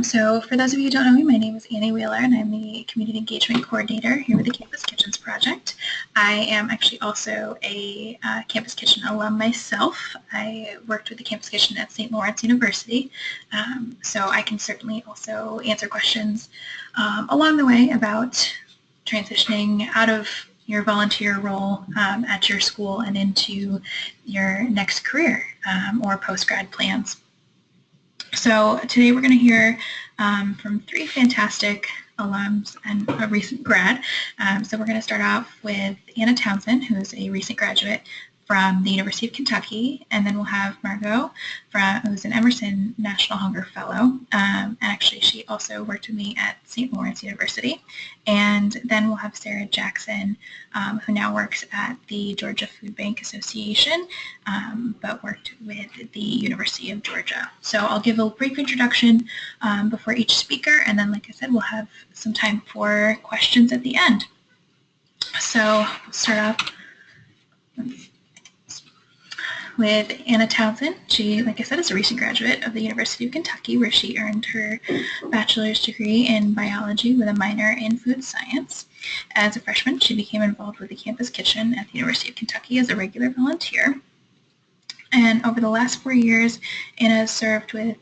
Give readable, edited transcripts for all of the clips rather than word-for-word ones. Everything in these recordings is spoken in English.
So for those of you who don't know me, my name is Annie Wheeler, and I'm the Community Engagement Coordinator here with the Campus Kitchens Project. I am actually also a Campus Kitchen alum myself. I worked with the Campus Kitchen at St. Lawrence University, so I can certainly also answer questions along the way about transitioning out of your volunteer role at your school and into your next career or post-grad plans. So today we're going to hear from three fantastic alums and a recent grad. So we're going to start off with Anna Townsend, who's a recent graduate from the University of Kentucky, and then we'll have Margot, who's an Emerson National Hunger Fellow, and actually she also worked with me at St. Lawrence University. And then we'll have Sarah Jackson, who now works at the Georgia Food Bank Association, but worked with the University of Georgia. So I'll give a brief introduction before each speaker, and then, like I said, we'll have some time for questions at the end. So we'll start off with Anna Townsend. She, like I said, is a recent graduate of the University of Kentucky, where she earned her bachelor's degree in biology with a minor in food science. As a freshman, she became involved with the Campus Kitchen at the University of Kentucky as a regular volunteer. And over the last 4 years, Anna has served as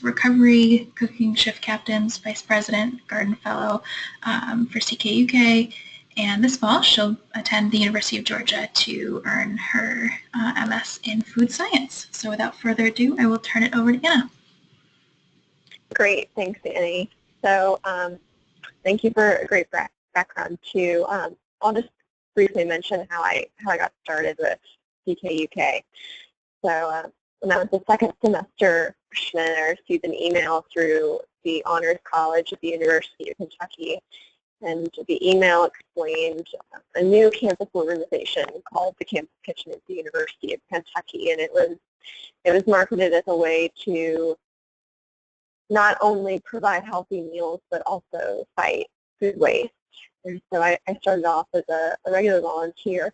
recovery cooking shift captains, vice president, garden fellow for CKUK. And this fall, she'll attend the University of Georgia to earn her MS in food science. So without further ado, I will turn it over to Anna. Great, thanks, Annie. So thank you for a great background too. I'll just briefly mention how I got started with CKUK. So when I was a second semester freshman, I received an email through the Honors College at the University of Kentucky. And the email explained a new campus organization called the Campus Kitchen at the University of Kentucky, and it was marketed as a way to not only provide healthy meals but also fight food waste. And so I started off as a regular volunteer,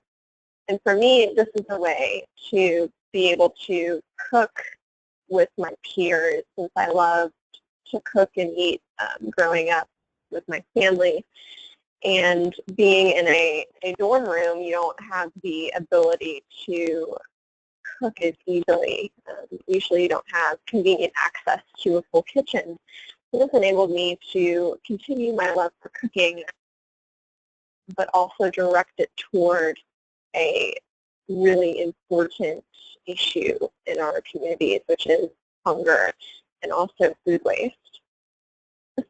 and for me, this is a way to be able to cook with my peers, since I loved to cook and eat growing up with my family. And being in a dorm room, you don't have the ability to cook as easily. Usually you don't have convenient access to a full kitchen. So this enabled me to continue my love for cooking, but also direct it toward a really important issue in our communities, which is hunger and also food waste.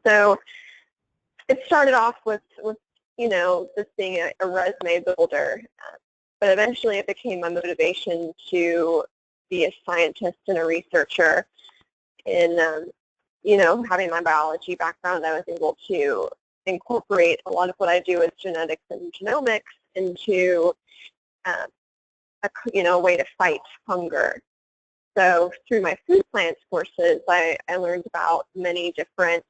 So it started off with just being a resume builder, but eventually it became my motivation to be a scientist and a researcher. In having my biology background, I was able to incorporate a lot of what I do with genetics and genomics into a way to fight hunger. So through my food science courses, I learned about many different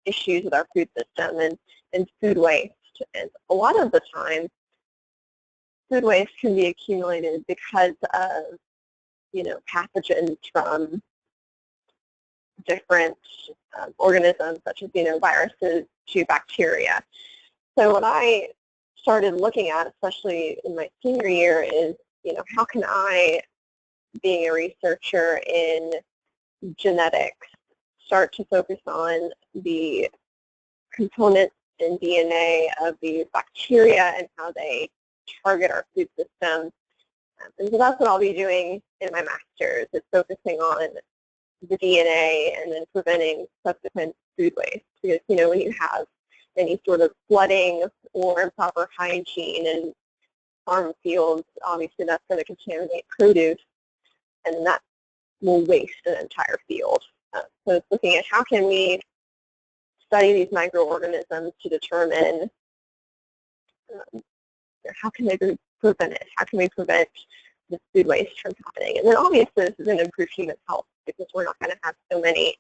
issues with our food system and food waste. And a lot of the time, food waste can be accumulated because of, pathogens from different organisms, such as, viruses to bacteria. So what I started looking at, especially in my senior year, is, how can I, being a researcher in genetics, start to focus on the components in DNA of the bacteria and how they target our food system. And so that's what I'll be doing in my master's, is focusing on the DNA and then preventing subsequent food waste. Because, when you have any sort of flooding or improper hygiene in farm fields, obviously that's going to contaminate produce, and that will waste an entire field. So it's looking at how can we study these microorganisms to determine how can they prevent it? How can we prevent the food waste from happening? And then obviously this is going to improve human health, because we're not going to have so many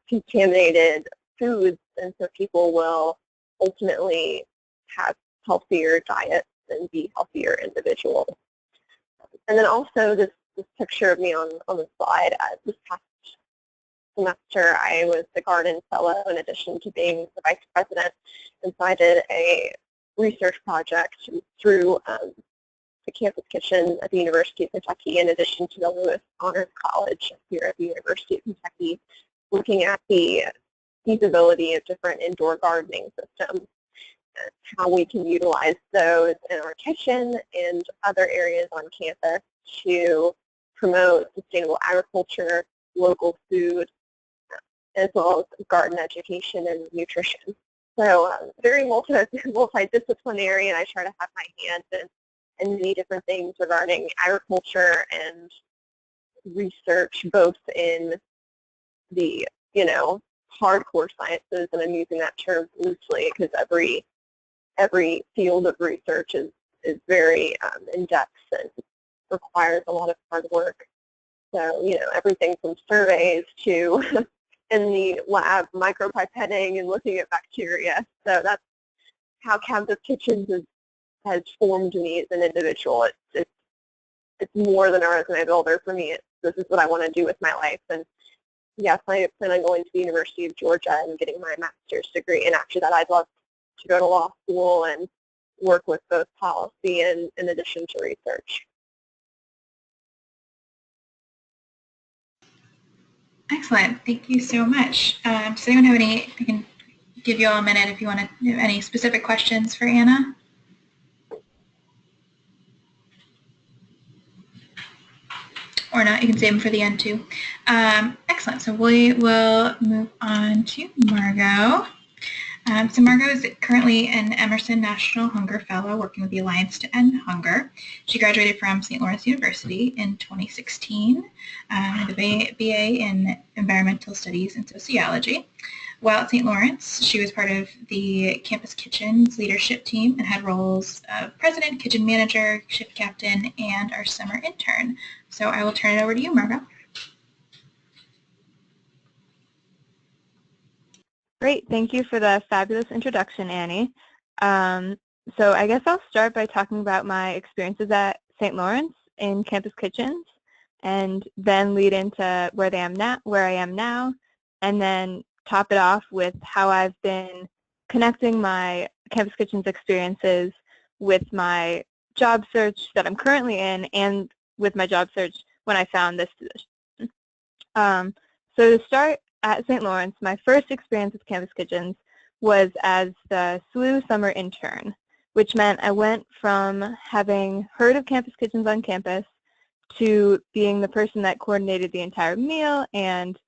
contaminated foods, and so people will ultimately have healthier diets and be healthier individuals. And then also this picture of me on the slide, this past semester, I was the garden fellow in addition to being the vice president. And so I did a research project through the campus kitchen at the University of Kentucky, in addition to the Lewis Honors College here at the University of Kentucky, looking at the feasibility of different indoor gardening systems, how we can utilize those in our kitchen and other areas on campus to promote sustainable agriculture, local food, as well as garden education and nutrition. So very multidisciplinary, and I try to have my hands in many different things regarding agriculture and research, both in the, hardcore sciences, and I'm using that term loosely because every field of research is very in-depth and requires a lot of hard work. So, everything from surveys to in the lab micropipetting and looking at bacteria. So that's how Campus Kitchens has formed me as an individual. It's more than a resume builder for me. This is what I want to do with my life. And yes, I plan on going to the University of Georgia and getting my master's degree. And after that, I'd love to go to law school and work with both policy and in addition to research. Excellent. Thank you so much. Does anyone have any, I can give you all a minute if you want to have any specific questions for Anna. Or not, you can save them for the end too. Excellent. So we will move on to Margot. So Margot is currently an Emerson National Hunger Fellow working with the Alliance to End Hunger. She graduated from St. Lawrence University in 2016 with a BA in Environmental Studies and Sociology. While at St. Lawrence, she was part of the Campus Kitchens leadership team and had roles of president, kitchen manager, shift captain, and our summer intern. So I will turn it over to you, Margot. Great. Thank you for the fabulous introduction, Annie. So I guess I'll start by talking about my experiences at St. Lawrence in Campus Kitchens, and then lead into where I am now, and then top it off with how I've been connecting my Campus Kitchens experiences with my job search that I'm currently in, and with my job search when I found this position. So to start, at St. Lawrence, my first experience with Campus Kitchens was as the SLU summer intern, which meant I went from having heard of Campus Kitchens on campus to being the person that coordinated the entire meal and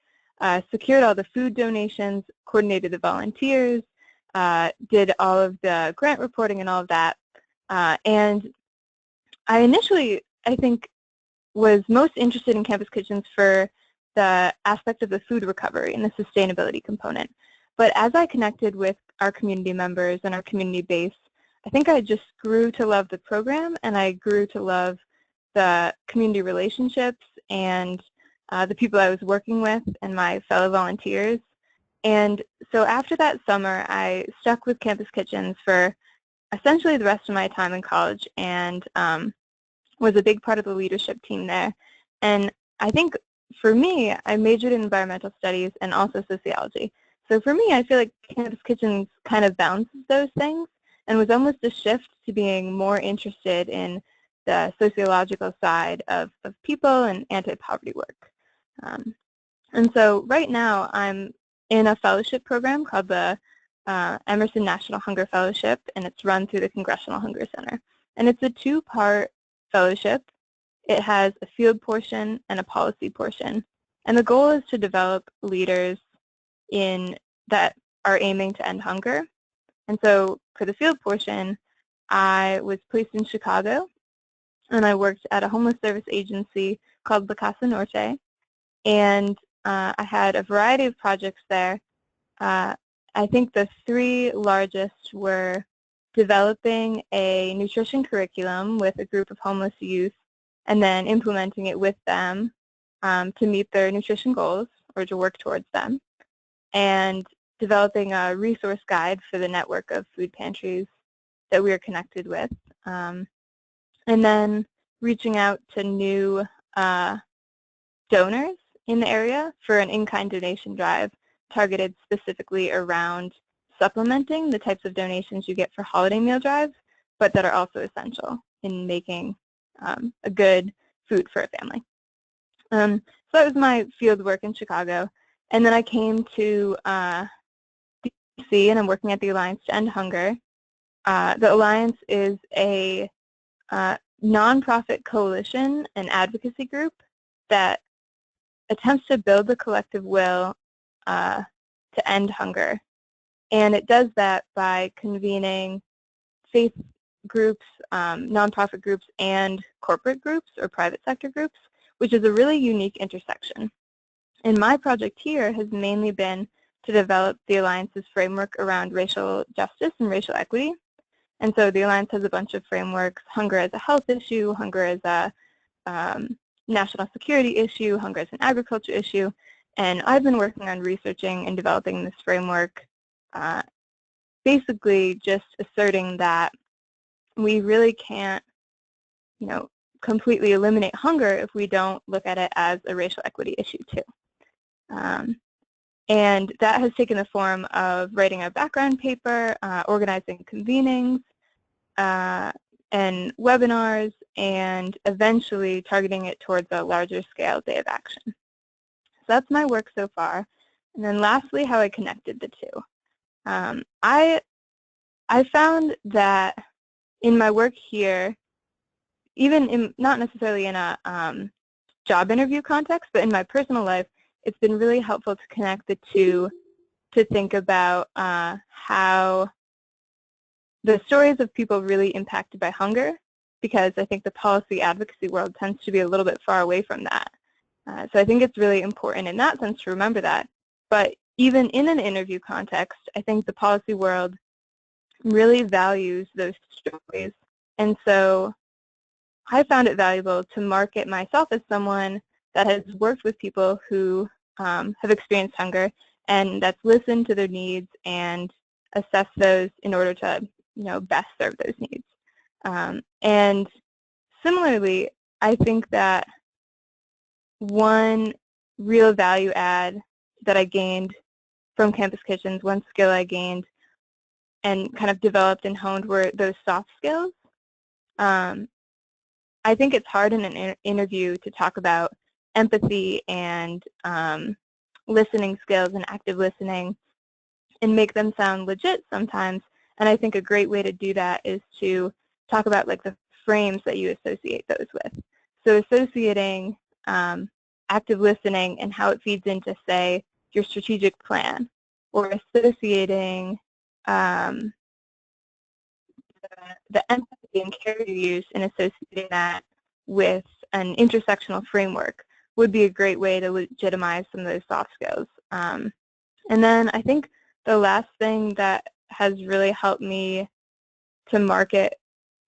secured all the food donations, coordinated the volunteers, did all of the grant reporting and all of that. And I initially, I think, was most interested in Campus Kitchens for the aspect of the food recovery and the sustainability component. But as I connected with our community members and our community base, I think I just grew to love the program, and I grew to love the community relationships and the people I was working with and my fellow volunteers. And so after that summer, I stuck with Campus Kitchens for essentially the rest of my time in college, and was a big part of the leadership team there. And I think for me, I majored in environmental studies and also sociology. So for me, I feel like Campus Kitchens kind of balances those things, and was almost a shift to being more interested in the sociological side of people and anti-poverty work. And so right now, I'm in a fellowship program called the Emerson National Hunger Fellowship, and it's run through the Congressional Hunger Center. And it's a two-part fellowship. It has a field portion and a policy portion. And the goal is to develop leaders that are aiming to end hunger. And so for the field portion, I was placed in Chicago, and I worked at a homeless service agency called La Casa Norte. And I had a variety of projects there. I think the three largest were developing a nutrition curriculum with a group of homeless youth, and then implementing it with them to meet their nutrition goals or to work towards them, and developing a resource guide for the network of food pantries that we are connected with, and then reaching out to new donors in the area for an in-kind donation drive targeted specifically around supplementing the types of donations you get for holiday meal drives, but that are also essential in making a good food for a family. So that was my field work in Chicago. And then I came to DC, and I'm working at the Alliance to End Hunger. The Alliance is a nonprofit coalition and advocacy group that attempts to build the collective will to end hunger. And it does that by convening faith groups, nonprofit groups, and corporate groups or private sector groups, which is a really unique intersection. And my project here has mainly been to develop the Alliance's framework around racial justice and racial equity. And so the Alliance has a bunch of frameworks: hunger as a health issue, hunger as a national security issue, hunger as an agriculture issue. And I've been working on researching and developing this framework, basically just asserting that we really can't, completely eliminate hunger if we don't look at it as a racial equity issue too. And that has taken the form of writing a background paper, organizing convenings, and webinars, and eventually targeting it towards a larger scale day of action. So that's my work so far. And then lastly, how I connected the two. I found that in my work here, even not necessarily in a job interview context, but in my personal life, it's been really helpful to connect the two to think about how the stories of people really impacted by hunger, because I think the policy advocacy world tends to be a little bit far away from that. So I think it's really important in that sense to remember that. But even in an interview context, I think the policy world really values those stories. And so I found it valuable to market myself as someone that has worked with people who have experienced hunger and that's listened to their needs and assessed those in order to best serve those needs. And similarly, I think that one real value add that I gained from Campus Kitchens, one skill I gained and kind of developed and honed were those soft skills. I think it's hard in an interview to talk about empathy and listening skills and active listening and make them sound legit sometimes. And I think a great way to do that is to talk about like the frames that you associate those with. So associating active listening and how it feeds into, say, your strategic plan, or associating the empathy and care you use and associating that with an intersectional framework would be a great way to legitimize some of those soft skills. And then I think the last thing that has really helped me to market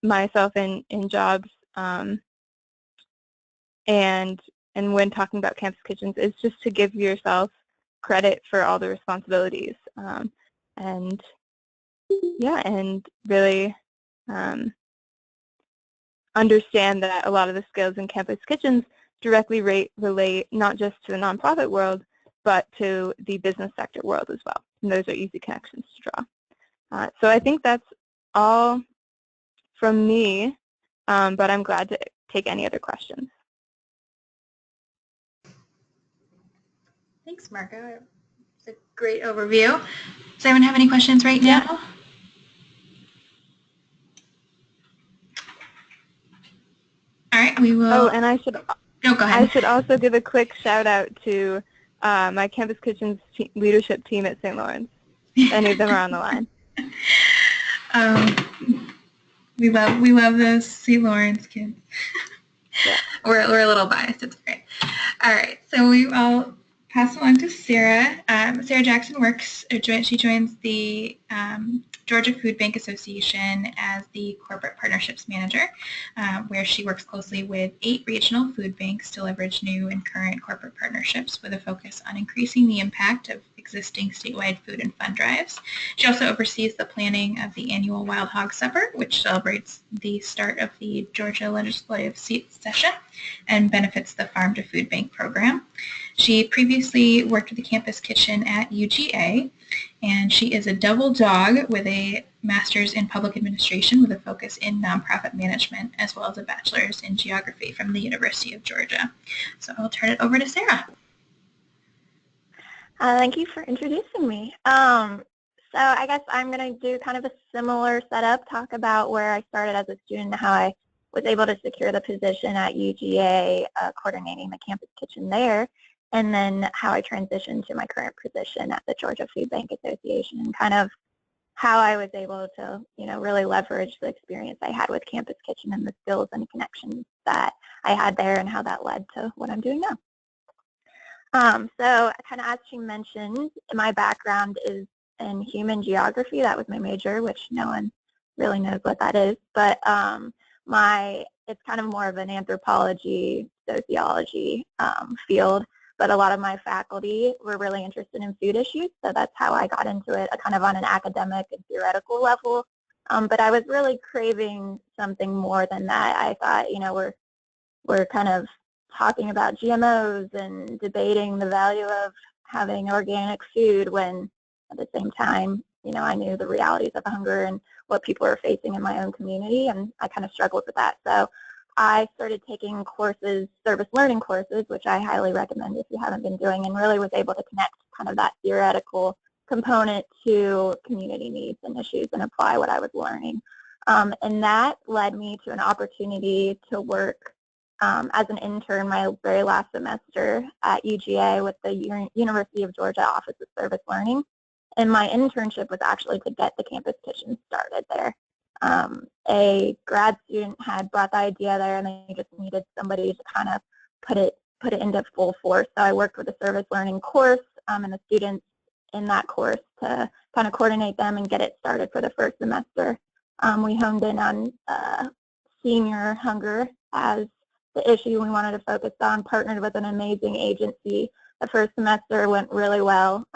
myself in jobs and when talking about Campus Kitchens is just to give yourself credit for all the responsibilities. And really understand that a lot of the skills in Campus Kitchens directly relate not just to the nonprofit world, but to the business sector world as well. And those are easy connections to draw. So I think that's all from me, but I'm glad to take any other questions. Thanks, Margo. It's a great overview. Does anyone have any questions right now? Yeah. All right, we will. Oh, and I should. Go ahead. I should also give a quick shout out to my Campus Kitchens leadership team at St. Lawrence. Any of them are on the line. We love those St. Lawrence kids. Yeah. We're a little biased. It's great. All right, so I'll pass along to Sarah. Sarah Jackson she joins the Georgia Food Bank Association as the Corporate Partnerships Manager, where she works closely with 8 regional food banks to leverage new and current corporate partnerships with a focus on increasing the impact of existing statewide food and fund drives. She also oversees the planning of the annual Wild Hog Supper, which celebrates the start of the Georgia legislative session and benefits the Farm to Food Bank program. She previously worked with the campus kitchen at UGA, and she is a double dog with a master's in public administration with a focus in nonprofit management, as well as a bachelor's in geography from the University of Georgia. So I'll turn it over to Sarah. Thank you for introducing me. So I guess I'm going to do kind of a similar setup, talk about where I started as a student, how I was able to secure the position at UGA, coordinating the campus kitchen there, and then how I transitioned to my current position at the Georgia Food Bank Association, and kind of how I was able to, really leverage the experience I had with Campus Kitchen and the skills and connections that I had there, and how that led to what I'm doing now. So kind of as she mentioned, my background is in human geography. That was my major, which no one really knows what that is, but it's kind of more of an anthropology, sociology field. But a lot of my faculty were really interested in food issues, so that's how I got into it, kind of on an academic and theoretical level. But I was really craving something more than that. I thought, we're kind of talking about GMOs and debating the value of having organic food when at the same time, I knew the realities of hunger and what people are facing in my own community, and I kind of struggled with that. So I started taking courses, service learning courses, which I highly recommend if you haven't been doing, and really was able to connect kind of that theoretical component to community needs and issues and apply what I was learning. And that led me to an opportunity to work as an intern my very last semester at UGA with the University of Georgia Office of Service Learning. And my internship was actually to get the campus kitchen started there. A grad student had brought the idea there, and they just needed somebody to kind of put it into full force. So I worked with a service learning course and the students in that course to kind of coordinate them and get it started for the first semester. We honed in on senior hunger as the issue we wanted to focus on, partnered with an amazing agency. The first semester went really well.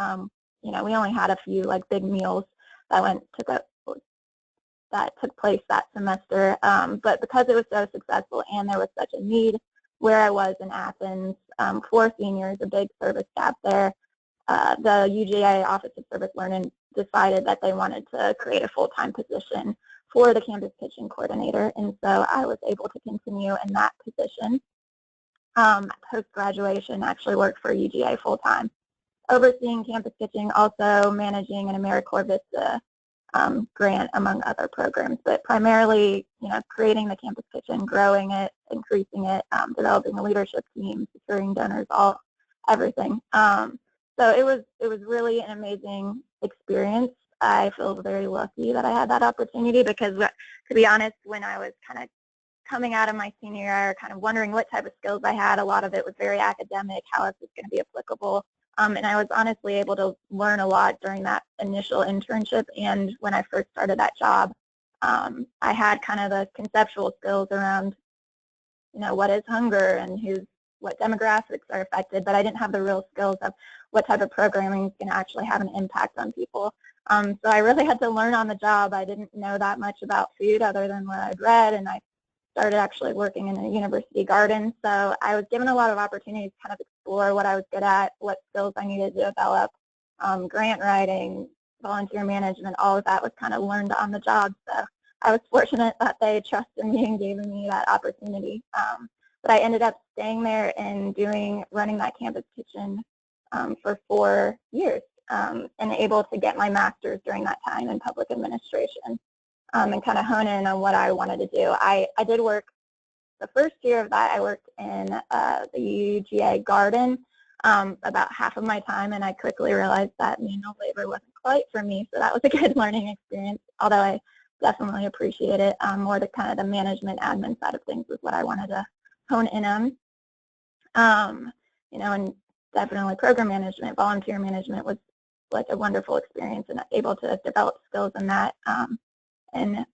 We only had a few big meals that took place that semester, but because it was so successful and there was such a need where I was in Athens for seniors, a big service gap there, the UGA Office of Service Learning decided that they wanted to create a full-time position for the campus kitchen coordinator, and so I was able to continue in that position. Post-graduation, actually worked for UGA full-time, overseeing campus kitchen, also managing an AmeriCorps Vista grant, among other programs, but primarily, creating the campus kitchen, growing it, increasing it, developing a leadership team, securing donors, everything. So it was really an amazing experience. I feel very lucky that I had that opportunity because, to be honest, when I was kind of coming out of my senior year, kind of wondering what type of skills I had, a lot of it was very academic, how is this going to be applicable? And I was honestly able to learn a lot during that initial internship, and when I first started that job, I had kind of the conceptual skills around, what is hunger and what demographics are affected, but I didn't have the real skills of what type of programming is going to actually have an impact on people. So I really had to learn on the job. I didn't know that much about food other than what I'd read, and I started actually working in a university garden. So I was given a lot of opportunities to kind of explore what I was good at, what skills I needed to develop, grant writing, volunteer management, all of that was kind of learned on the job. So I was fortunate that they trusted me and gave me that opportunity. But I ended up staying there and running that campus kitchen for 4 years and able to get my master's during that time in public administration. And kind of hone in on what I wanted to do. I did work, the first year of that, I worked in the UGA garden about half of my time, and I quickly realized that manual labor wasn't quite for me, so that was a good learning experience, although I definitely appreciate it. More the kind of the management admin side of things was what I wanted to hone in on. And definitely program management, volunteer management was like a wonderful experience, and able to develop skills in that. And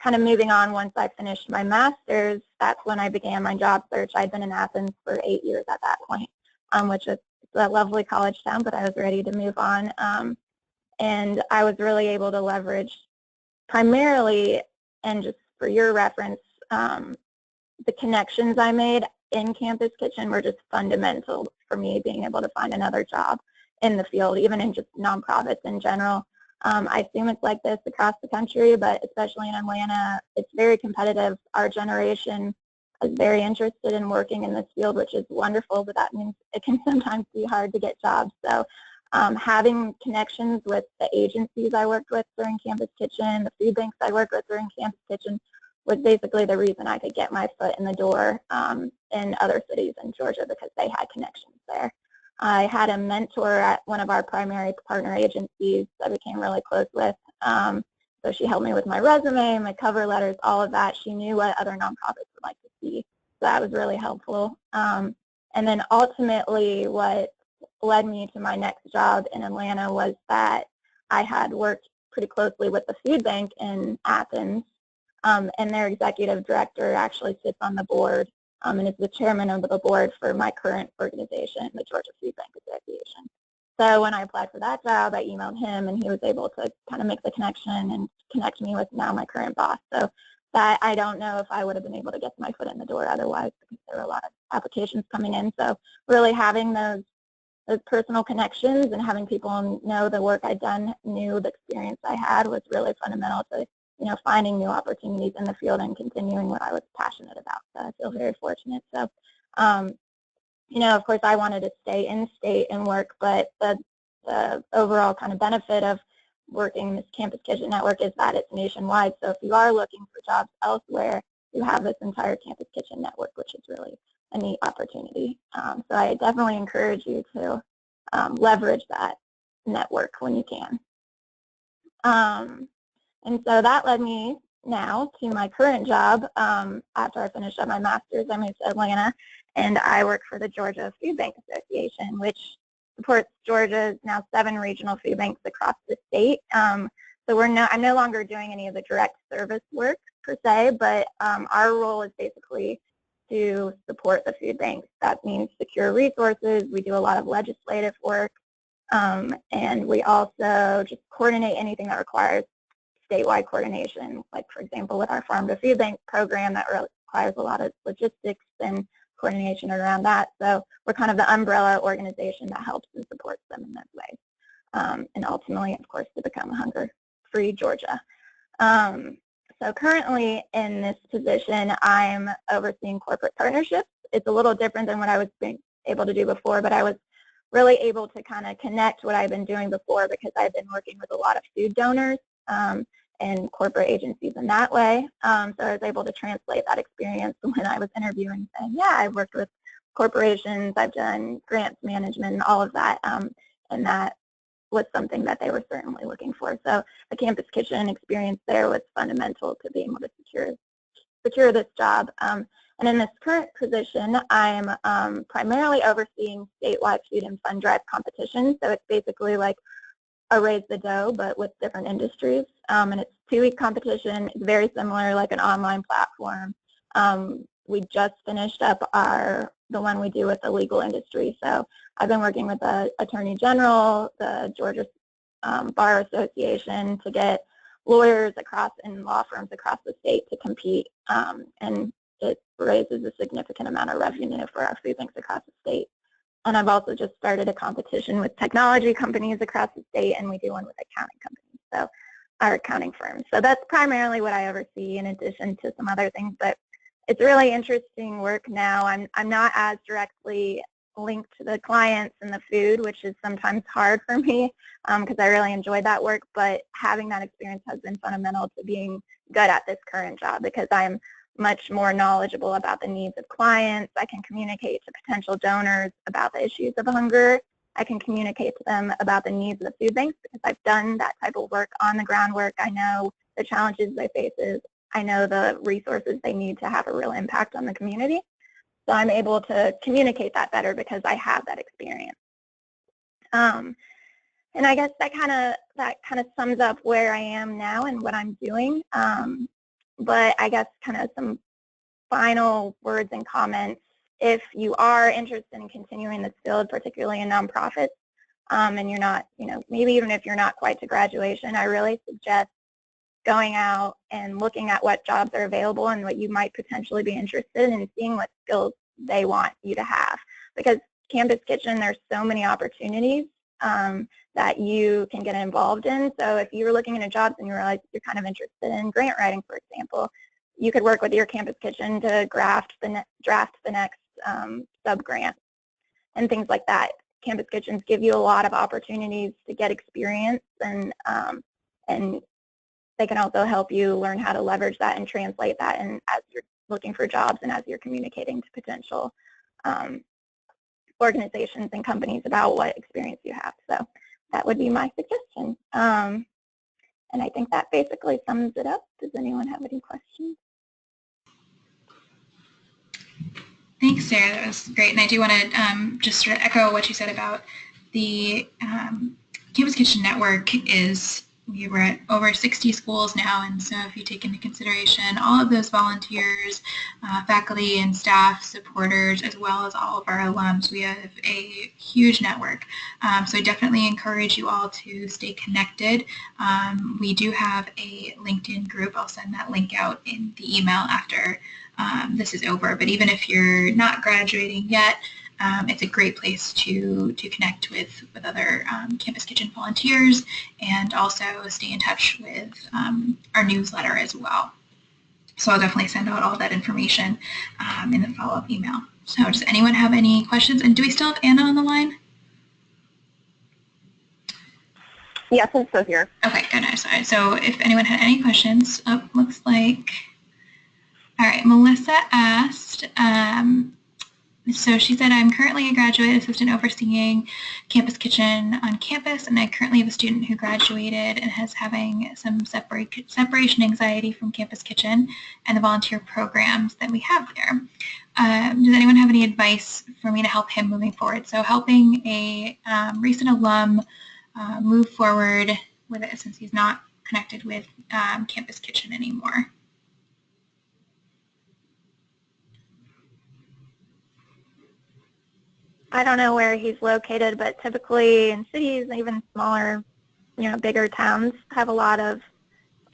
kind of moving on, once I finished my master's, that's when I began my job search. I'd been in Athens for 8 years at that point, which was a lovely college town, but I was ready to move on. And I was really able to leverage primarily, and just for your reference, the connections I made in Campus Kitchen were just fundamental for me being able to find another job in the field, even in just nonprofits in general. I assume it's like this across the country, but especially in Atlanta, it's very competitive. Our generation is very interested in working in this field, which is wonderful, but that means it can sometimes be hard to get jobs. So having connections with the agencies I worked with during Campus Kitchen, the food banks I worked with during Campus Kitchen, was basically the reason I could get my foot in the door in other cities in Georgia, because they had connections there. I had a mentor at one of our primary partner agencies I became really close with. So she helped me with my resume, my cover letters, all of that. She knew what other nonprofits would like to see. So that was really helpful. And then ultimately what led me to my next job in Atlanta was that I had worked pretty closely with the food bank in Athens. And their executive director actually sits on the board and is the chairman of the board for my current organization, the Georgia Food Bank Association. So when I applied for that job, I emailed him, and he was able to kind of make the connection and connect me with now my current boss. So that I don't know if I would have been able to get my foot in the door otherwise, because there were a lot of applications coming in. So really having those personal connections and having people know the work I'd done, knew the experience I had, was really fundamental to finding new opportunities in the field and continuing what I was passionate about. So I feel very fortunate. So, of course, I wanted to stay in state and work, but the overall kind of benefit of working this Campus Kitchen network is that it's nationwide. So if you are looking for jobs elsewhere, you have this entire Campus Kitchen network, which is really a neat opportunity. So I definitely encourage you to leverage that network when you can. And so that led me now to my current job. After I finished up my master's, I moved to Atlanta, and I work for the Georgia Food Bank Association, which supports Georgia's now 7 regional food banks across the state. So I'm no longer doing any of the direct service work per se, but our role is basically to support the food banks. That means secure resources. We do a lot of legislative work, and we also just coordinate anything that requires statewide coordination, like for example with our Farm to Food Bank program that requires a lot of logistics and coordination around that. So we're kind of the umbrella organization that helps and supports them in those ways. And ultimately, of course, to become hunger-free Georgia. So currently in this position, I'm overseeing corporate partnerships. It's a little different than what I was able to do before, but I was really able to kind of connect what I've been doing before, because I've been working with a lot of food donors and corporate agencies in that way. So I was able to translate that experience when I was interviewing, saying, yeah, I've worked with corporations, I've done grants management and all of that, and that was something that they were certainly looking for. So the Campus Kitchen experience there was fundamental to being able to secure this job. And in this current position, I'm primarily overseeing statewide food and fund drive competitions. So it's basically like a Raise the Dough, but with different industries. And it's a 2-week competition. It's very similar, like an online platform. We just finished up the one we do with the legal industry. So I've been working with the Attorney General, the Georgia Bar Association, to get lawyers across and law firms across the state to compete. And it raises a significant amount of revenue for our food banks across the state. And I've also just started a competition with technology companies across the state, and we do one with accounting companies, so our accounting firms. So that's primarily what I oversee, in addition to some other things. But it's really interesting work now. I'm not as directly linked to the clients and the food, which is sometimes hard for me because I really enjoyed that work. But having that experience has been fundamental to being good at this current job, because I'm much more knowledgeable about the needs of clients. I can communicate to potential donors about the issues of hunger. I can communicate to them about the needs of the food banks, because I've done that type of work on the groundwork. I know the challenges they face. I know the resources they need to have a real impact on the community. So I'm able to communicate that better because I have that experience. And I guess that kind of sums up where I am now and what I'm doing. But I guess kind of some final words and comments if you are interested in continuing this field, particularly in nonprofits, and you're not, maybe even if you're not quite to graduation, I really suggest going out and looking at what jobs are available and what you might potentially be interested in and seeing what skills they want you to have. Because Campus Kitchen, there's so many opportunities that you can get involved in. So if you're looking into jobs and you realize you're kind of interested in grant writing, for example, you could work with your Campus Kitchen to draft the next sub-grant and things like that. Campus Kitchens give you a lot of opportunities to get experience, and they can also help you learn how to leverage that and translate that and as you're looking for jobs and as you're communicating to potential organizations and companies about what experience you have. So that would be my suggestion. And I think that basically sums it up. Does anyone have any questions? Thanks, Sarah. That was great. And I do want to just sort of echo what you said about the Campus Kitchen Network. We were at over 60 schools now, and so if you take into consideration all of those volunteers, faculty and staff, supporters, as well as all of our alums, we have a huge network. So I definitely encourage you all to stay connected. We do have a LinkedIn group. I'll send that link out in the email after this is over. But even if you're not graduating yet, it's a great place to connect with other Campus Kitchen volunteers and also stay in touch with our newsletter as well. So I'll definitely send out all that information in the follow-up email. So does anyone have any questions? And do we still have Anna on the line? Yes, I'm still here. Okay, good. Sorry. So if anyone had any questions, looks like, all right, Melissa asked, so she said, I'm currently a graduate assistant overseeing Campus Kitchen on campus, and I currently have a student who graduated and is having some separation anxiety from Campus Kitchen and the volunteer programs that we have there. Does anyone have any advice for me to help him moving forward? So helping a recent alum move forward with it since he's not connected with Campus Kitchen anymore. I don't know where he's located, but typically in cities, even smaller, bigger towns, have a lot of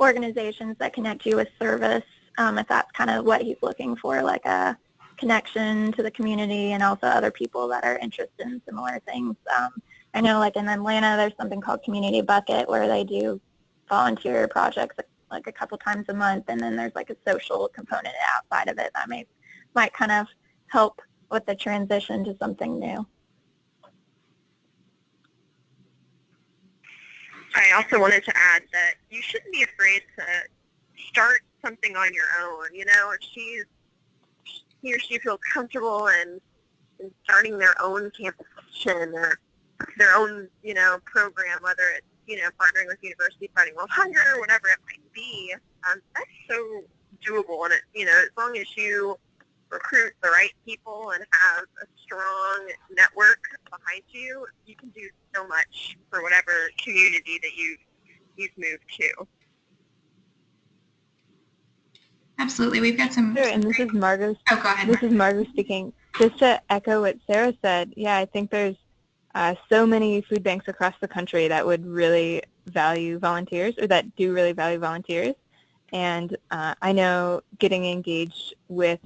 organizations that connect you with service, if that's kind of what he's looking for, like a connection to the community and also other people that are interested in similar things. I know like in Atlanta, there's something called Community Bucket where they do volunteer projects like a couple times a month, and then there's like a social component outside of it that might kind of help with the transition to something new. I also wanted to add that you shouldn't be afraid to start something on your own. If he or she feels comfortable in starting their own campus kitchen or their own, program, whether it's, partnering with University Fighting World Hunger or whatever it might be, that's so doable. And as long as you recruit the right people and have a strong network behind you, you can do so much for whatever community that you've moved to. Absolutely. We've got some... Sure, and this is Margot. Oh, go ahead. This is Margot speaking. Just to echo what Sarah said, yeah, I think there's so many food banks across the country that would really value volunteers, or that do really value volunteers. And I know getting engaged with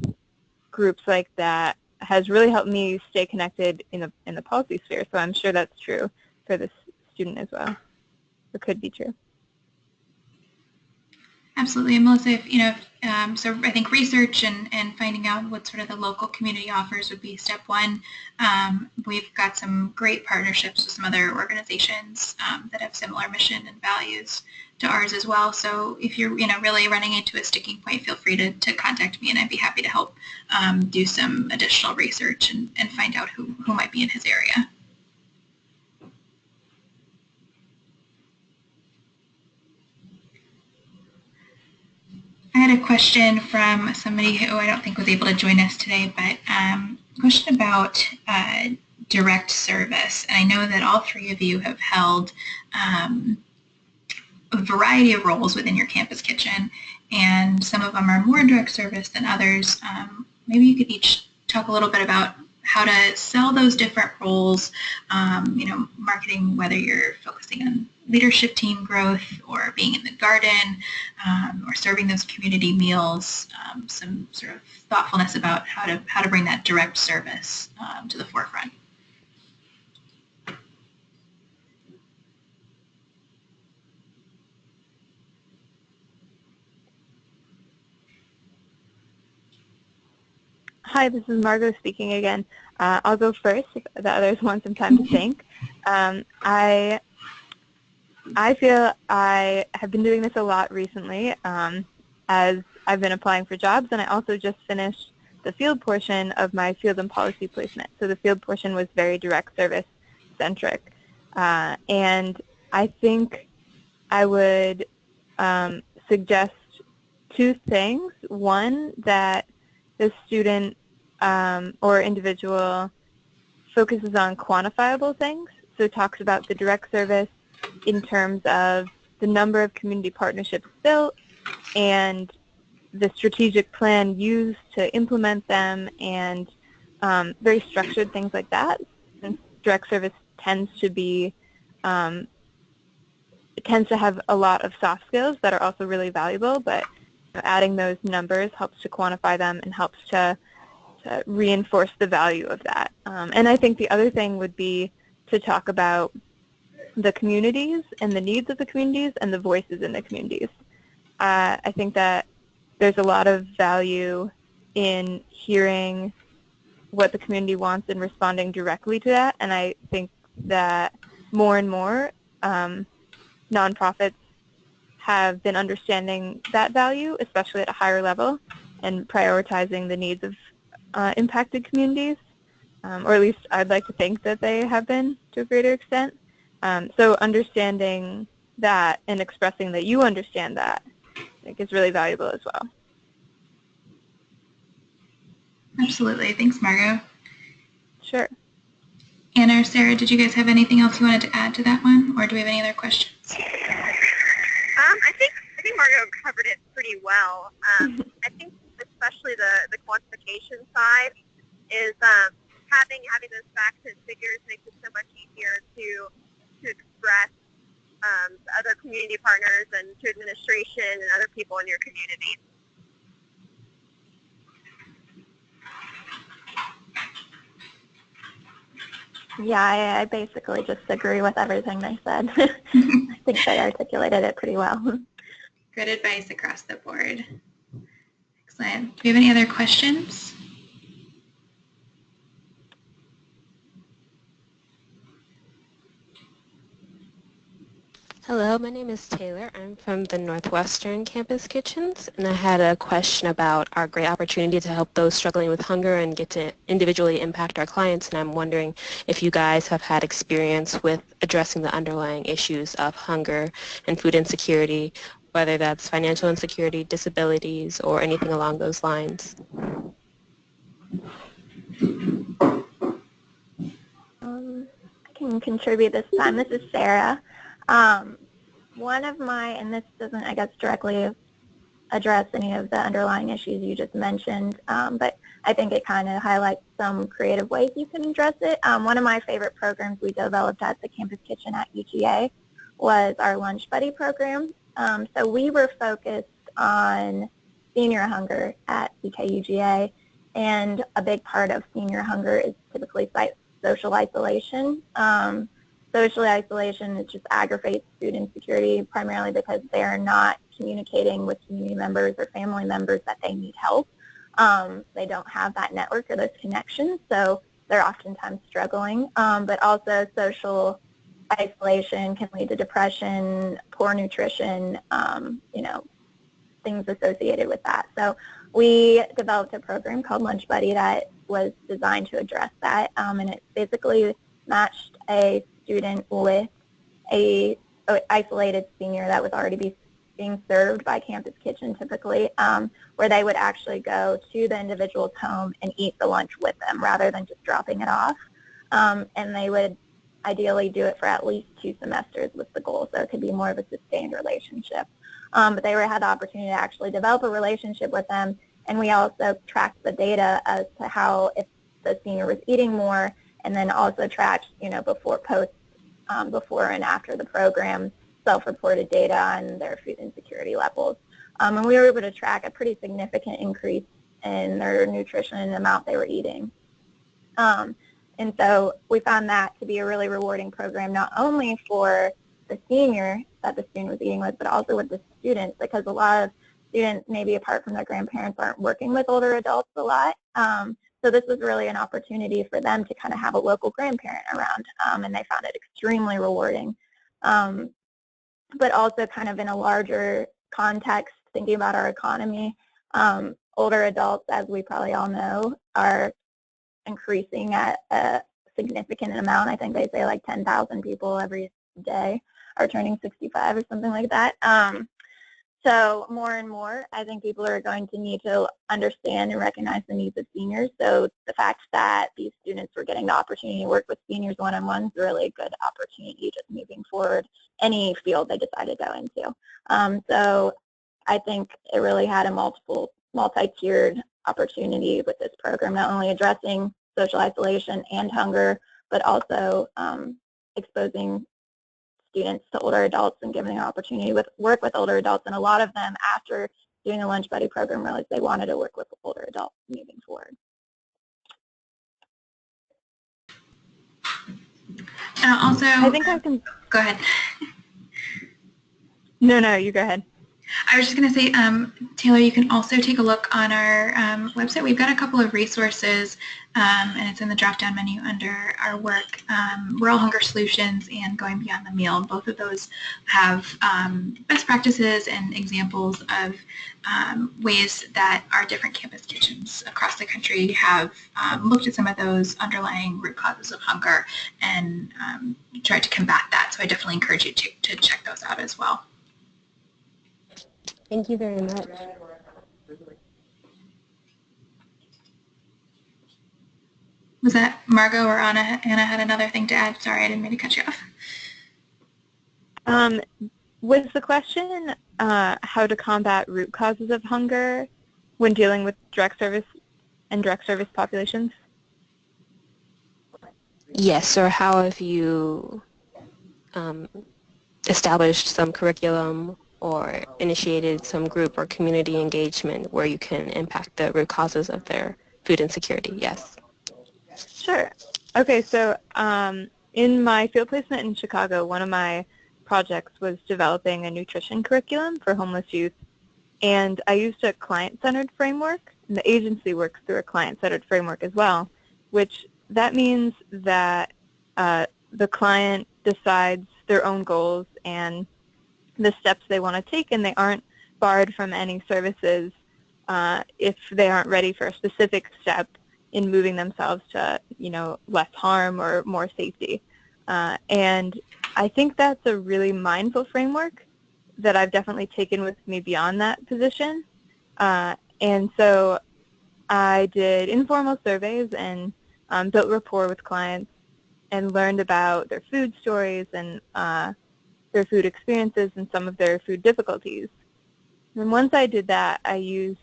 groups like that has really helped me stay connected in the policy sphere. So I'm sure that's true for this student as well. It could be true. Absolutely. And Melissa, so I think research and finding out what sort of the local community offers would be step one. We've got some great partnerships with some other organizations that have similar mission and values to ours as well. So if you're, really running into a sticking point, feel free to contact me, and I'd be happy to help do some additional research and find out who might be in his area. I had a question from somebody who I don't think was able to join us today, but a question about direct service. And I know that all three of you have held a variety of roles within your campus kitchen, and some of them are more direct service than others. Maybe you could each talk a little bit about how to sell those different roles, marketing, whether you're focusing on leadership team growth or being in the garden or serving those community meals, some sort of thoughtfulness about how to bring that direct service to the forefront. Hi, this is Margot speaking again. I'll go first if the others want some time to think. I feel I have been doing this a lot recently as I've been applying for jobs, and I also just finished the field portion of my field and policy placement. So the field portion was very direct service centric. And I think I would suggest two things. One, that the student or individual focuses on quantifiable things, so talks about the direct service in terms of the number of community partnerships built and the strategic plan used to implement them, and very structured things like that. Since direct service tends to be it tends to have a lot of soft skills that are also really valuable, but adding those numbers helps to quantify them and helps to reinforce the value of that. And I think the other thing would be to talk about the communities and the needs of the communities and the voices in the communities. I think that there's a lot of value in hearing what the community wants and responding directly to that, and I think that more and more nonprofits have been understanding that value, especially at a higher level, and prioritizing the needs of impacted communities, or at least I'd like to think that they have been to a greater extent. So understanding that and expressing that you understand that, I think, is really valuable as well. Absolutely. Thanks, Margot. Sure. Anna or Sarah, did you guys have anything else you wanted to add to that one, or do we have any other questions? I think Margot covered it pretty well. I think especially the quantification side is having those facts and figures makes it so much easier to express to other community partners and to administration and other people in your community. Yeah, I basically just agree with everything they said. I think they articulated it pretty well. Good advice across the board. Excellent. Do we have any other questions? Hello, my name is Taylor. I'm from the Northwestern Campus Kitchens, and I had a question about our great opportunity to help those struggling with hunger and get to individually impact our clients, and I'm wondering if you guys have had experience with addressing the underlying issues of hunger and food insecurity, whether that's financial insecurity, disabilities, or anything along those lines. I can contribute this time. This is Sarah. One of my, and this doesn't, I guess, directly address any of the underlying issues you just mentioned, but I think it kind of highlights some creative ways you can address it. One of my favorite programs we developed at the Campus Kitchen at UGA was our Lunch Buddy program. So we were focused on senior hunger at CKUGA, and a big part of senior hunger is typically social isolation. Social isolation, it just aggravates food insecurity primarily because they are not communicating with community members or family members that they need help. They don't have that network or those connections, so they're oftentimes struggling. But also social isolation can lead to depression, poor nutrition, things associated with that. So we developed a program called Lunch Buddy that was designed to address that, and it basically matched a student with a isolated senior that was already being served by Campus Kitchen typically, where they would actually go to the individual's home and eat the lunch with them rather than just dropping it off. And they would ideally do it for at least 2 semesters was the goal, so it could be more of a sustained relationship. But they had the opportunity to actually develop a relationship with them And we also tracked the data as to how, if the senior was eating more, and then also tracked, before and after the program, self-reported data on their food insecurity levels. And we were able to track a pretty significant increase in their nutrition and the amount they were eating. And so we found that to be a really rewarding program, not only for the senior that the student was eating with, but also with the students, because a lot of students, maybe apart from their grandparents, aren't working with older adults a lot. So this was really an opportunity for them to kind of have a local grandparent around, and they found it extremely rewarding. But also kind of in a larger context, thinking about our economy, older adults, as we probably all know, are increasing at a significant amount. I think they say like 10,000 people every day are turning 65 or something like that. So more and more, I think people are going to need to understand and recognize the needs of seniors. So the fact that these students were getting the opportunity to work with seniors one-on-one is a really good opportunity just moving forward any field they decide to go into. So I think it really had a multi-tiered opportunity with this program, not only addressing social isolation and hunger, but also exposing students to older adults and giving them an opportunity to work with older adults. And a lot of them, after doing the Lunch Buddy program, realized they wanted to work with older adults moving forward. Also, I think I can. Go ahead. No, you go ahead. I was just going to say, Taylor, you can also take a look on our website. We've got a couple of resources, and it's in the drop-down menu under our work, Rural Hunger Solutions and Going Beyond the Meal. Both of those have best practices and examples of ways that our different campus kitchens across the country have looked at some of those underlying root causes of hunger and tried to combat that. So I definitely encourage you to check those out as well. Thank you very much. Was that Margot or Anna? Anna had another thing to add. Sorry, I didn't mean to cut you off. Was the question how to combat root causes of hunger when dealing with direct service and direct service populations? Yes, or how have you established some curriculum or initiated some group or community engagement where you can impact the root causes of their food insecurity? Yes. Sure. Okay, so in my field placement in Chicago, one of my projects was developing a nutrition curriculum for homeless youth, and I used a client-centered framework, and the agency works through a client-centered framework as well, which that means that the client decides their own goals and the steps they want to take, and they aren't barred from any services if they aren't ready for a specific step in moving themselves to, less harm or more safety. And I think that's a really mindful framework that I've definitely taken with me beyond that position. And so I did informal surveys and built rapport with clients and learned about their food stories and their food experiences and some of their food difficulties. And once I did that, I used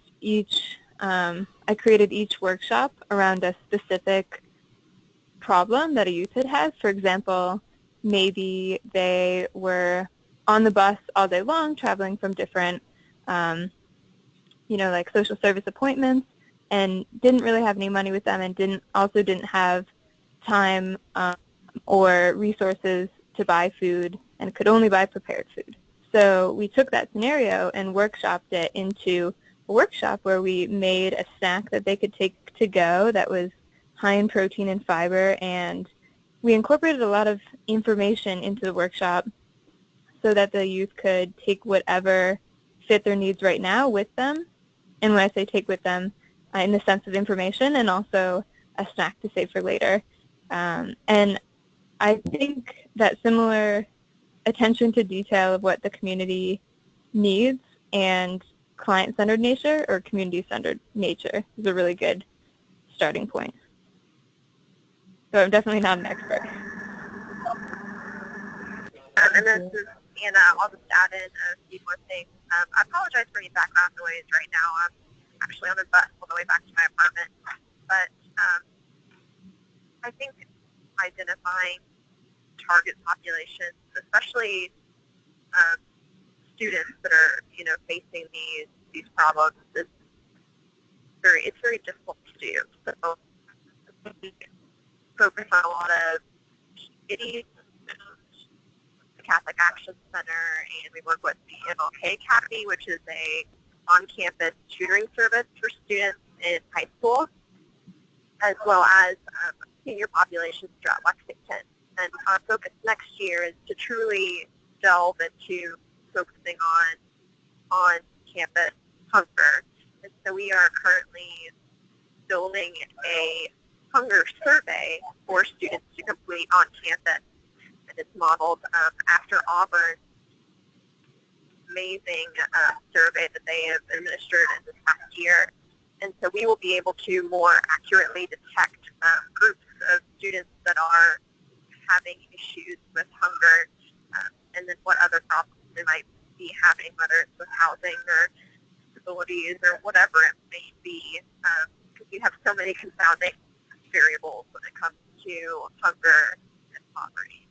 I created each workshop around a specific problem that a youth had. For example, maybe they were on the bus all day long traveling from different, like social service appointments and didn't really have any money with them and didn't have time or resources to buy food and could only buy prepared food. So we took that scenario and workshopped it into a workshop where we made a snack that they could take to go that was high in protein and fiber, and we incorporated a lot of information into the workshop so that the youth could take whatever fit their needs right now with them. And when I say take with them, in the sense of information and also a snack to save for later. And I think that similar attention to detail of what the community needs and client-centered nature or community-centered nature is a really good starting point. So I'm definitely not an expert. And this is Anna. I'll just add in a few more things. I apologize for any background noise right now. I'm actually on the bus all the way back to my apartment. But I think identifying target populations, especially students that are, facing these problems, it's very difficult to do. So we focus on a lot of committees, the Catholic Action Center, and we work with the MLK Academy, which is a on-campus tutoring service for students in high school, as well as senior populations throughout Lexington. And our focus next year is to truly delve into focusing on campus hunger. And so we are currently building a hunger survey for students to complete on campus. And it's modeled after Auburn's amazing survey that they have administered in this past year. And so we will be able to more accurately detect groups of students that are having issues with hunger, and then what other problems they might be having, whether it's with housing or disabilities or whatever it may be, because you have so many confounding variables when it comes to hunger and poverty.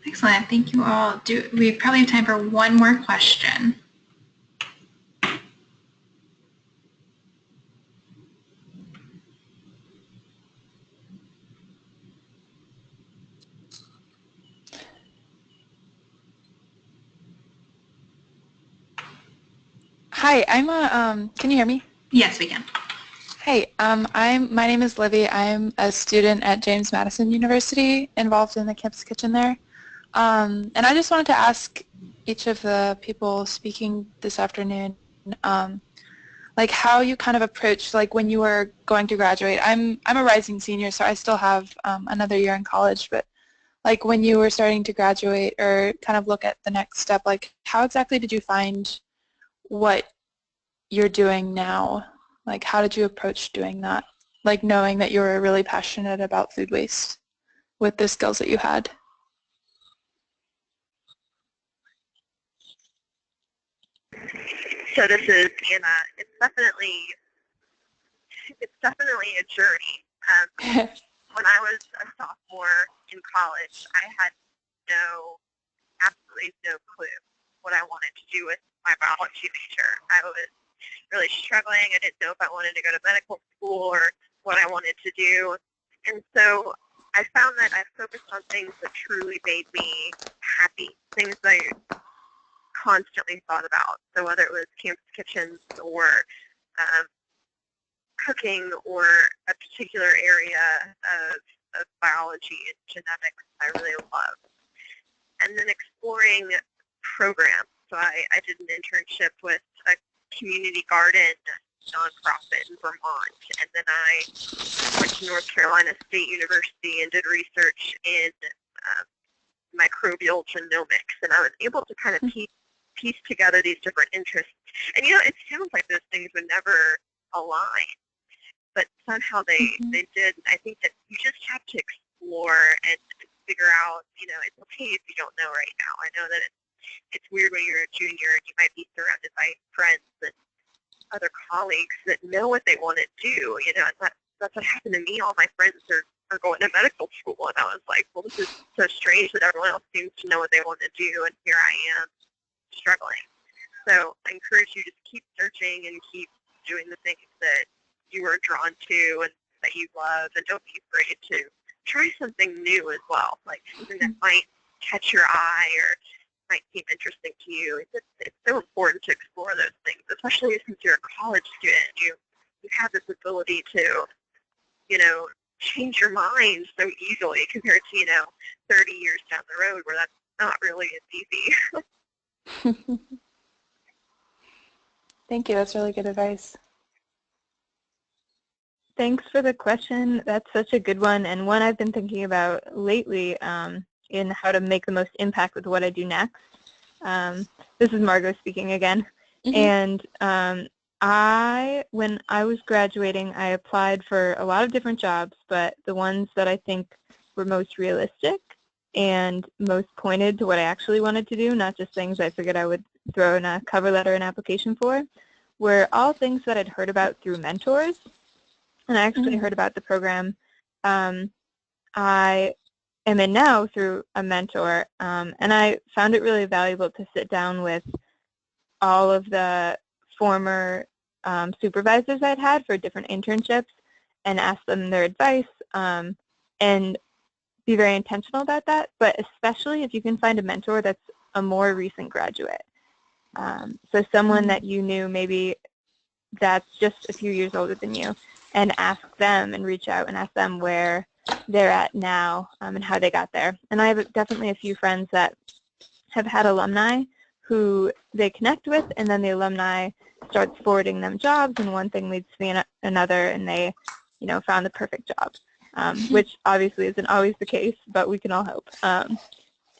Excellent. Thank you all. We probably have time for one more question. Hi, can you hear me? Yes, we can. Hey, my name is Livy. I'm a student at James Madison University, involved in the campus kitchen there. And I just wanted to ask each of the people speaking this afternoon, like how you kind of approached, like when you were going to graduate. I'm a rising senior, so I still have another year in college, but like when you were starting to graduate or kind of look at the next step, like how exactly did you find what you're doing now? Like how did you approach doing that? Like knowing that you were really passionate about food waste with the skills that you had. So this is Anna. It's definitely a journey. When I was a sophomore in college, I had absolutely no clue what I wanted to do with my biology major. I was really struggling. I didn't know if I wanted to go to medical school or what I wanted to do. And so I found that I focused on things that truly made me happy, things that I constantly thought about. So whether it was campus kitchens or cooking or a particular area of biology and genetics I really love. And then exploring programs. So I did an internship with a community garden nonprofit in Vermont, and then I went to North Carolina State University and did research in microbial genomics, and I was able to kind of piece together these different interests. And it sounds like those things would never align, but somehow they did. And I think that you just have to explore and figure out, it's okay if you don't know right now. I know that it's weird when you're a junior and you might be surrounded by friends and other colleagues that know what they want to do, and that's what happened to me. All my friends are going to medical school, and I was like, well, this is so strange that everyone else seems to know what they want to do, and here I am struggling. So I encourage you to keep searching and keep doing the things that you are drawn to and that you love, and don't be afraid to try something new as well, like something that might catch your eye or might seem interesting to you. It's so important to explore those things, especially since you're a college student. You have this ability to, change your mind so easily compared to, 30 years down the road where that's not really as easy. Thank you. That's really good advice. Thanks for the question. That's such a good one, and one I've been thinking about lately in how to make the most impact with what I do next. This is Margot speaking again. And when I was graduating, I applied for a lot of different jobs, but the ones that I think were most realistic and most pointed to what I actually wanted to do, not just things I figured I would throw in a cover letter and application for, were all things that I'd heard about through mentors. And I actually heard about the program I am in now through a mentor, and I found it really valuable to sit down with all of the former supervisors I'd had for different internships and ask them their advice, and be very intentional about that, but especially if you can find a mentor that's a more recent graduate. So someone that you knew maybe that's just a few years older than you, and ask them and reach out and ask them where they're at now, and how they got there. And I have definitely a few friends that have had alumni who they connect with, and then the alumni starts forwarding them jobs, and one thing leads to another, and they, found the perfect job, which obviously isn't always the case, but we can all hope.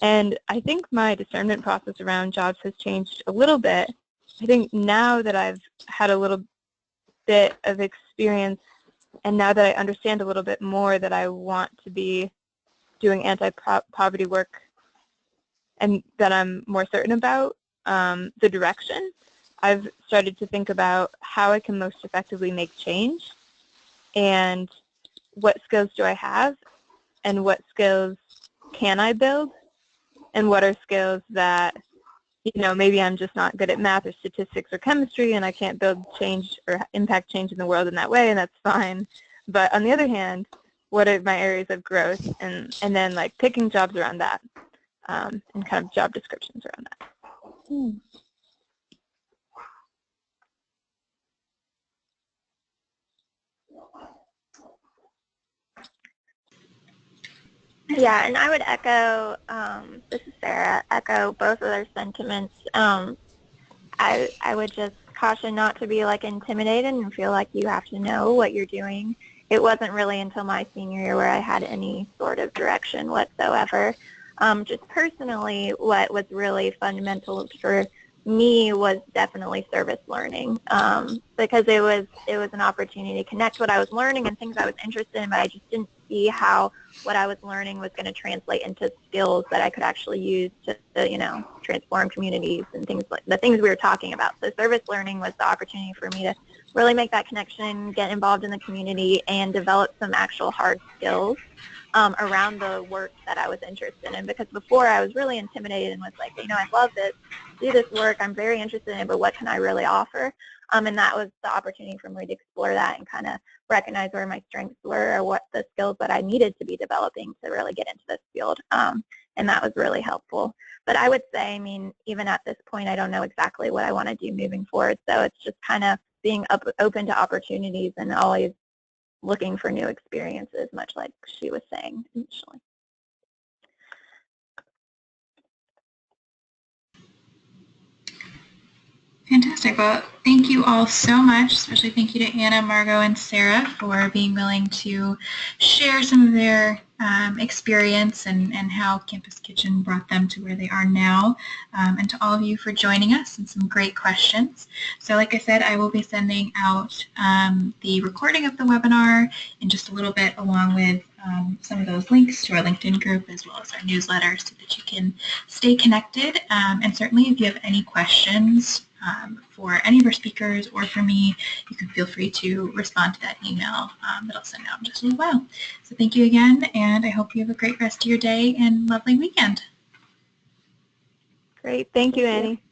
And I think my discernment process around jobs has changed a little bit. I think now that I've had a little bit of experience, and now that I understand a little bit more that I want to be doing anti-poverty work, and that I'm more certain about the direction, I've started to think about how I can most effectively make change, and what skills do I have, and what skills can I build, and what are skills that, maybe I'm just not good at math or statistics or chemistry, and I can't build change or impact change in the world in that way, and that's fine. But on the other hand, what are my areas of growth, and then like picking jobs around that, and kind of job descriptions around that. Yeah, and I would echo, this is Sarah, echo both of their sentiments. I would just caution not to be like intimidated and feel like you have to know what you're doing. It wasn't really until my senior year where I had any sort of direction whatsoever. Just personally, what was really fundamental for me was definitely service learning, because it was an opportunity to connect what I was learning and things I was interested in, but I just didn't see how what I was learning was going to translate into skills that I could actually use to transform communities and things like the things we were talking about. So service learning was the opportunity for me to really make that connection, get involved in the community, and develop some actual hard skills around the work that I was interested in. Because before I was really intimidated and was like, I love this, do this work, I'm very interested in it, but what can I really offer? And that was the opportunity for me to explore that and kind of recognize where my strengths were, or what the skills that I needed to be developing to really get into this field. And that was really helpful. But I would say, even at this point, I don't know exactly what I want to do moving forward. So it's just kind of being open to opportunities and always looking for new experiences, much like she was saying initially. Fantastic. Well, thank you all so much. Especially thank you to Anna, Margot, and Sarah for being willing to share some of their experience and how Campus Kitchen brought them to where they are now, and to all of you for joining us and some great questions. So like I said, I will be sending out the recording of the webinar in just a little bit, along with some of those links to our LinkedIn group as well as our newsletter, so that you can stay connected. And certainly if you have any questions for any of our speakers or for me, you can feel free to respond to that email that I'll send out in just a little while. So thank you again, and I hope you have a great rest of your day and lovely weekend. Great. Thank you, Annie.